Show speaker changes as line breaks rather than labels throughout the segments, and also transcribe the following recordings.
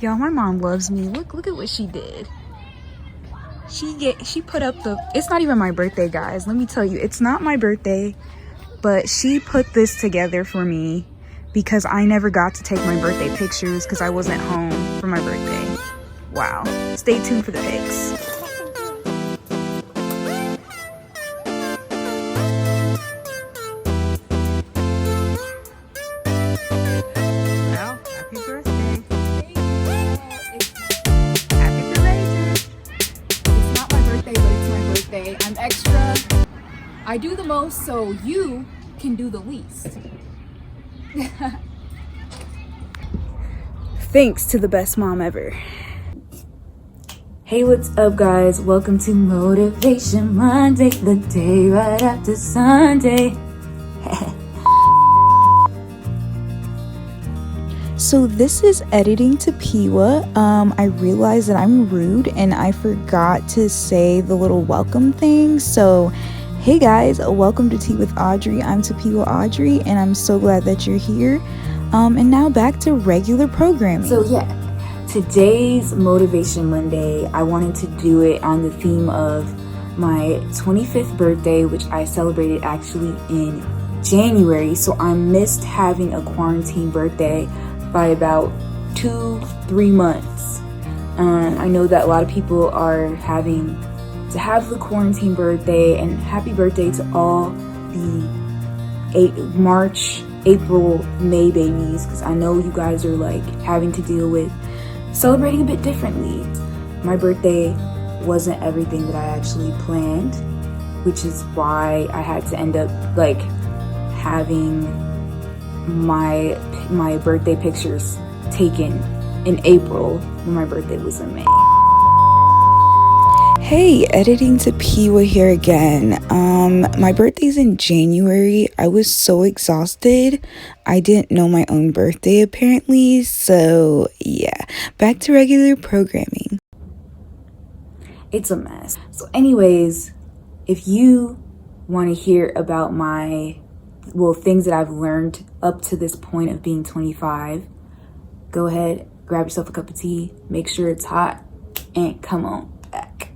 Y'all, my mom loves me. Look at what she did. She put up the, it's not even my birthday, guys. Let me tell you, it's not my birthday, but she put this together for me because I never got to take my birthday pictures because I wasn't home for my birthday. Wow. Stay tuned for the pics. Well, happy birthday. Happy belated.
It's not my birthday, but it's my birthday. I'm extra. I do the most, so you can do the least.
Thanks to the best mom ever. Hey, what's up, guys? Welcome to Motivation Monday, the day right after Sunday. So this is editing to Piwa. I realized that I'm rude and I forgot to say the little welcome thing. So hey guys, welcome to Tea with Audrey. I'm Tapiwa Audrey and I'm so glad that you're here. And now back to regular programming. So yeah, today's Motivation Monday, I wanted to do it on the theme of my 25th birthday, which I celebrated actually in January. So I missed having a quarantine birthday by about 2-3 months. I know that a lot of people are having to have the quarantine birthday, and happy birthday to all the March, April, May babies, because I know you guys are like having to deal with celebrating a bit differently. My birthday wasn't everything that I actually planned, which is why I had to end up like having my birthday pictures taken in April when my birthday was in May. Hey, editing to Piwa here again. My birthday's in January. I was so exhausted. I didn't know my own birthday apparently. So yeah, back to regular programming. It's a mess. So anyways, if you want to hear about things that I've learned up to this point of being 25, go ahead, grab yourself a cup of tea, make sure it's hot, and come on back.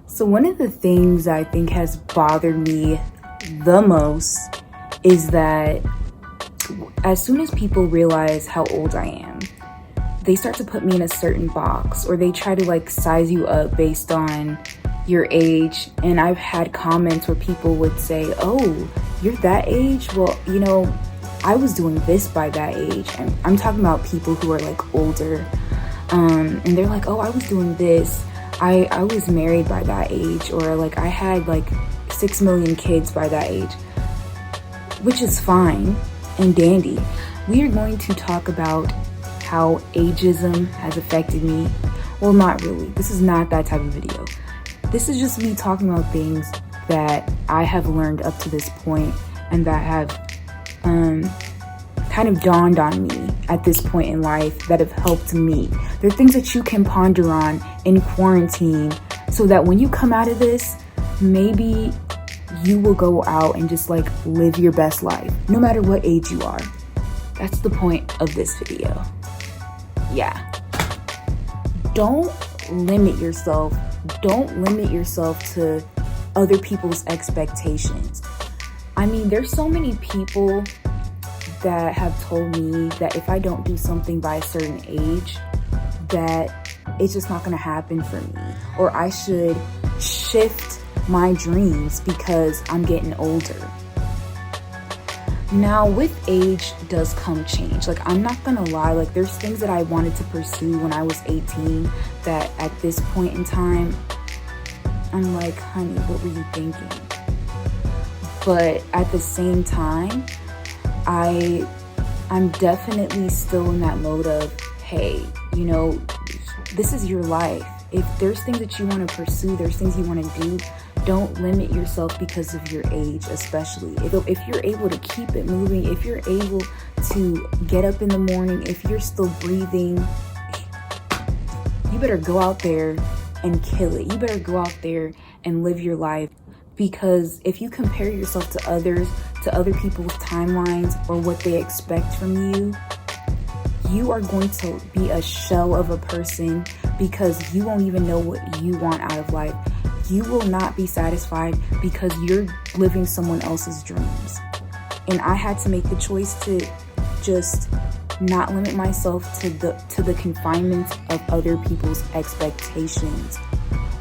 So one of the things I think has bothered me the most is that as soon as people realize how old I am, they start to put me in a certain box, or they try to like size you up based on your age. And I've had comments where people would say, oh, you're that age? Well, you know, I was doing this by that age. And I'm talking about people who are like older. And they're like, oh, I was doing this. I was married by that age, or like I had like 6 million kids by that age, which is fine and dandy. We are going to talk about how ageism has affected me. Well, not really. This is not that type of video. This is just me talking about things that I have learned up to this point and that have kind of dawned on me at this point in life that have helped me. They're things that you can ponder on in quarantine so that when you come out of this, maybe you will go out and just like live your best life, no matter what age you are. That's the point of this video. Yeah. Don't limit yourself. Don't limit yourself to other people's expectations. I mean, there's so many people that have told me that if I don't do something by a certain age, that it's just not going to happen for me, or I should shift my dreams because I'm getting older. Now, with age does come change. Like, I'm not gonna lie, like there's things that I wanted to pursue when I was 18 that at this point in time, I'm like, honey, what were you thinking? But at the same time, I'm definitely still in that mode of, hey, you know, this is your life. If there's things that you want to pursue, there's things you want to do, don't limit yourself because of your age, especially. If you're able to keep it moving, if you're able to get up in the morning, if you're still breathing, you better go out there and kill it. You better go out there and live your life, Because if you compare yourself to others, to other people's timelines or what they expect from you, you are going to be a shell of a person because you won't even know what you want out of life. You will not be satisfied because you're living someone else's dreams. And I had to make the choice to just not limit myself to the confinements of other people's expectations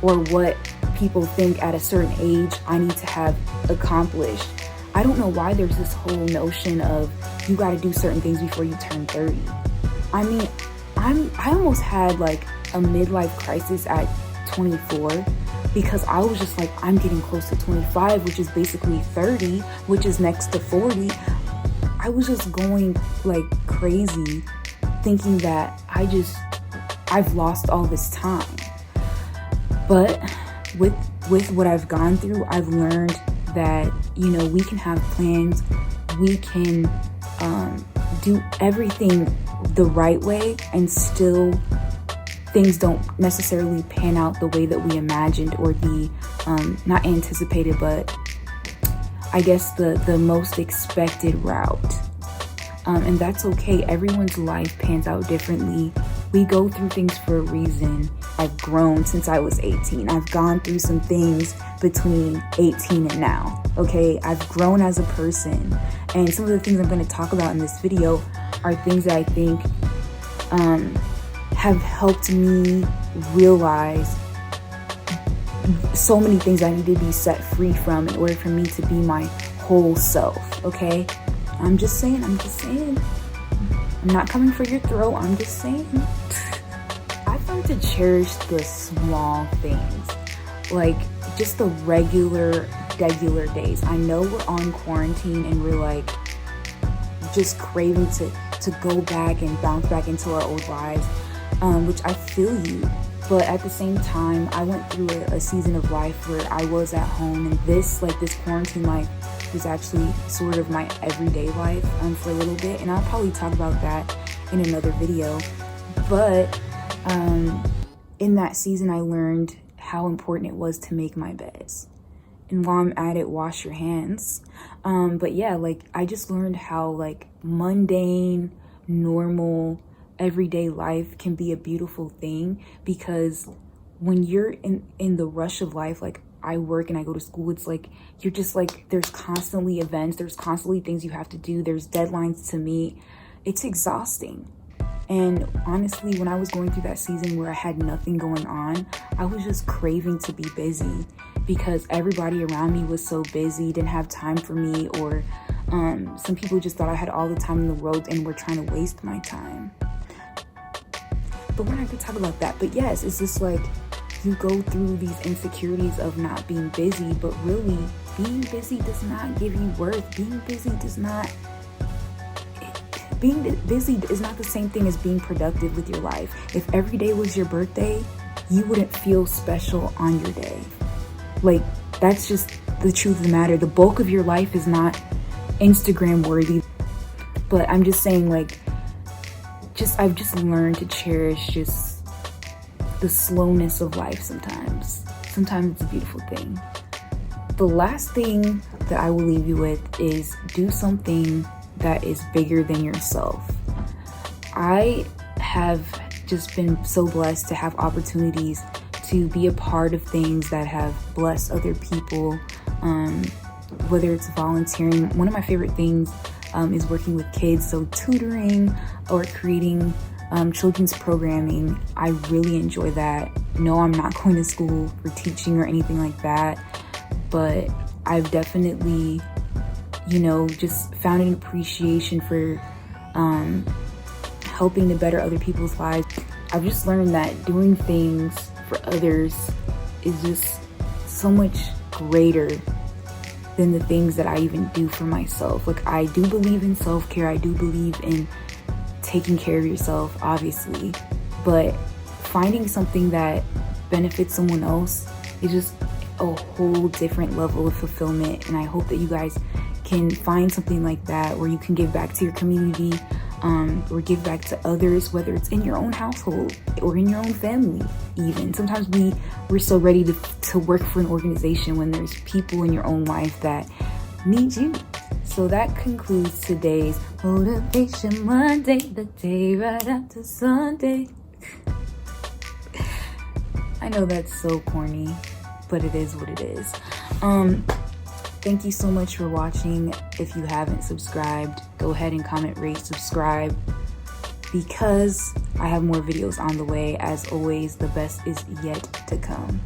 or what people think at a certain age I need to have accomplished. I don't know why there's this whole notion of you got to do certain things before you turn 30. I mean, I almost had like a midlife crisis at 24 because I was just like, I'm getting close to 25, which is basically 30, which is next to 40. I was just going like crazy thinking that I've lost all this time. But with what I've gone through, I've learned that, you know, we can have plans, we can do everything the right way, and still things don't necessarily pan out the way that we imagined or the not anticipated, but I guess the most expected route. And that's okay. Everyone's life pans out differently. We go through things for a reason. I've grown since I was 18. I've gone through some things between 18 and now, okay? I've grown as a person. And some of the things I'm going to talk about in this video are things that I think have helped me realize so many things I need to be set free from in order for me to be my whole self, okay? I'm just saying. I'm not coming for your throat. I'm just saying. I've learned to cherish the small things, like just the regular days. I know we're on quarantine and we're like just craving to go back and bounce back into our old lives, which I feel you. But at the same time, I went through a season of life where I was at home, and this quarantine life was actually sort of my everyday life for a little bit, and I'll probably talk about that in another video. But in that season, I learned how important it was to make my beds. And while I'm at it, wash your hands. But yeah, like I just learned how like mundane, normal, everyday life can be a beautiful thing, because when you're in the rush of life, like I work and I go to school, it's like you're just like, there's constantly events, there's constantly things you have to do, there's deadlines to meet. It's exhausting. And honestly, when I was going through that season where I had nothing going on, I was just craving to be busy because everybody around me was so busy, didn't have time for me, or some people just thought I had all the time in the world and were trying to waste my time. But we're not going to talk about that. But yes, it's just like you go through these insecurities of not being busy, but really being busy does not give you worth. Being busy is not the same thing as being productive with your life. If every day was your birthday, you wouldn't feel special on your day. Like, that's just the truth of the matter. The bulk of your life is not Instagram worthy. But I'm just saying, like, I've just learned to cherish just the slowness of life sometimes. Sometimes it's a beautiful thing. The last thing that I will leave you with is do something that is bigger than yourself. I have just been so blessed to have opportunities to be a part of things that have blessed other people, whether it's volunteering. One of my favorite things is working with kids, so tutoring or creating children's programming. I really enjoy that. No, I'm not going to school for teaching or anything like that, but I've definitely, just found an appreciation for helping to better other people's lives. I've just learned that doing things for others is just so much greater than the things that I even do for myself. Like, I do believe in self-care. I do believe in taking care of yourself, obviously, but finding something that benefits someone else is just a whole different level of fulfillment. And I hope that you guys can find something like that where you can give back to your community, or give back to others, whether it's in your own household or in your own family. Even sometimes we're so ready to work for an organization when there's people in your own life that need you. So that concludes today's Motivation Monday, the day right after Sunday. I know that's so corny, but it is what it is. Thank you so much for watching. If you haven't subscribed, go ahead and comment, rate, subscribe, because I have more videos on the way. As always, the best is yet to come.